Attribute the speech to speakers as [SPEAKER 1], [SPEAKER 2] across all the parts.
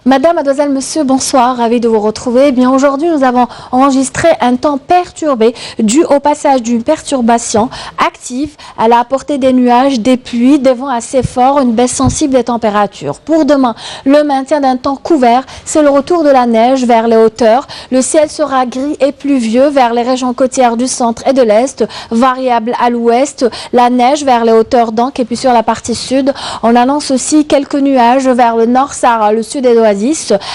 [SPEAKER 1] Madame, mademoiselle, monsieur, bonsoir, ravi de vous retrouver. Eh bien, aujourd'hui, nous avons enregistré un temps perturbé dû au passage d'une perturbation active. Elle a apporté des nuages, des pluies, des vents assez forts, une baisse sensible des températures. Pour demain, le maintien d'un temps couvert, c'est le retour de la neige vers les hauteurs. Le ciel sera gris et pluvieux vers les régions côtières du centre et de l'est, variable à l'ouest, la neige vers les hauteurs d'Ankh et puis sur la partie sud. On annonce aussi quelques nuages vers le nord Sahara, le sud et l'ouest.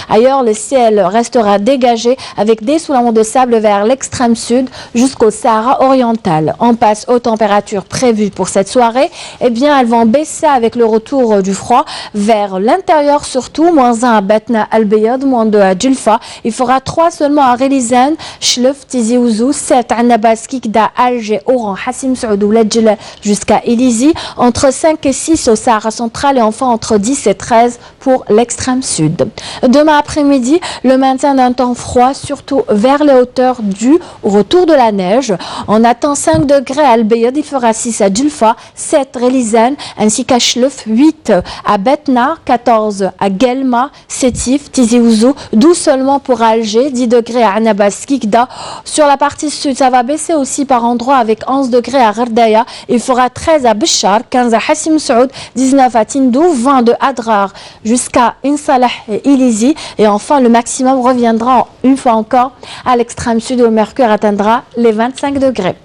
[SPEAKER 1] Ailleurs, le ciel restera dégagé avec des soulèvements de sable vers l'extrême sud jusqu'au Sahara oriental. On passe aux températures prévues pour cette soirée. Eh bien, elles vont baisser avec le retour du froid vers l'intérieur surtout. -1 à Batna Al-Bayad, -2 à Djilfa. Il fera 3 seulement à Relizane, Chlef, Tizi Ouzou, 7 à Nabas, Kikda, Alger, Oran, Hassim Saoud, Ledjila jusqu'à Ilizi. Entre 5 et 6 au Sahara central et enfin entre 10 et 13 pour l'extrême sud. Demain après-midi, le maintien d'un temps froid, surtout vers les hauteurs dû au retour de la neige. On attend 5 degrés à Al-Bayad, il fera 6 à Djilfa, 7 Relizane, ainsi qu'à Chlef, 8 à Betna, 14 à Guelma, Sétif, Tizi Ouzou, 12 seulement pour Alger, 10 degrés à Annabas, Kikda. Sur la partie sud, ça va baisser aussi par endroits avec 11 degrés à Gardaya, il fera 13 à Béchar, 15 à Hassim Saoud, 19 à Tindou, 20 de Adrar jusqu'à Insalah et Ilizi. Et enfin, le maximum reviendra une fois encore à l'extrême sud où le mercure atteindra les 25 degrés.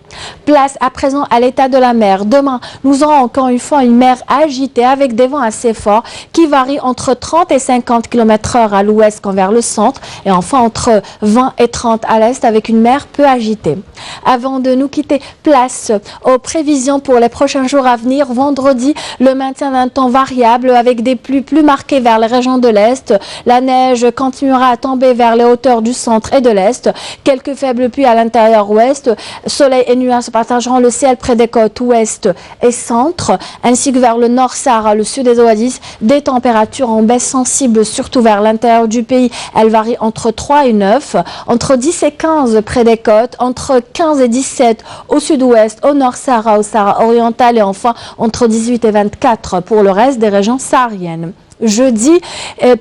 [SPEAKER 1] Place à présent à l'état de la mer. Demain, nous aurons encore une fois une mer agitée avec des vents assez forts qui varient entre 30 et 50 km/h à l'ouest comme vers le centre et enfin entre 20 et 30 à l'est avec une mer peu agitée. Avant de nous quitter, place aux prévisions pour les prochains jours à venir. Vendredi, le maintien d'un temps variable avec des pluies plus marquées vers les régions de l'est. La neige continuera à tomber vers les hauteurs du centre et de l'est. Quelques faibles pluies à l'intérieur ouest. Soleil et nuages se partageront le ciel près des côtes ouest et centre, ainsi que vers le nord Sahara, le sud des oasis. Des températures en baisse sensible, surtout vers l'intérieur du pays. Elles varient entre 3 et 9, entre 10 et 15 près des côtes, entre 15 et 17 au sud-ouest, au nord Sahara, au Sahara oriental et enfin entre 18 et 24 pour le reste des régions sahariennes. Jeudi,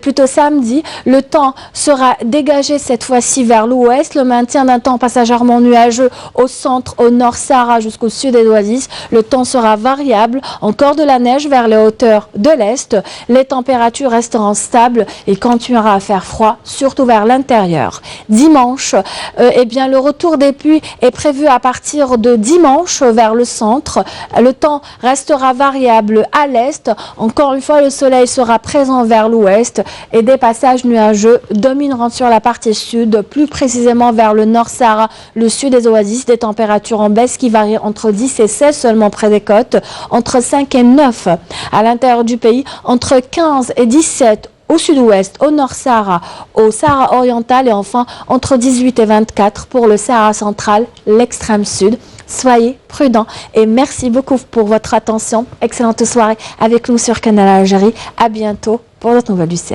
[SPEAKER 1] plutôt samedi, le temps sera dégagé cette fois-ci vers l'ouest. Le maintien d'un temps passagèrement nuageux au centre, au nord Sahara jusqu'au sud des oasis. Le temps sera variable. Encore de la neige vers les hauteurs de l'est. Les températures resteront stables et continuera à faire froid, surtout vers l'intérieur. Dimanche, eh bien, le retour des pluies est prévu à partir de dimanche vers le centre. Le temps restera variable à l'est. Encore une fois, le soleil sera présent vers l'ouest et des passages nuageux domineront sur la partie sud, plus précisément vers le nord Sahara, le sud des oasis, des températures en baisse qui varient entre 10 et 16 seulement près des côtes, entre 5 et 9 à l'intérieur du pays, entre 15 et 17 au sud-ouest, au nord Sahara, au Sahara oriental et enfin entre 18 et 24 pour le Sahara central, l'extrême sud. Soyez prudents et merci beaucoup pour votre attention. Excellente soirée avec nous sur Canal Algérie. À bientôt pour d'autres nouvelles du ciel.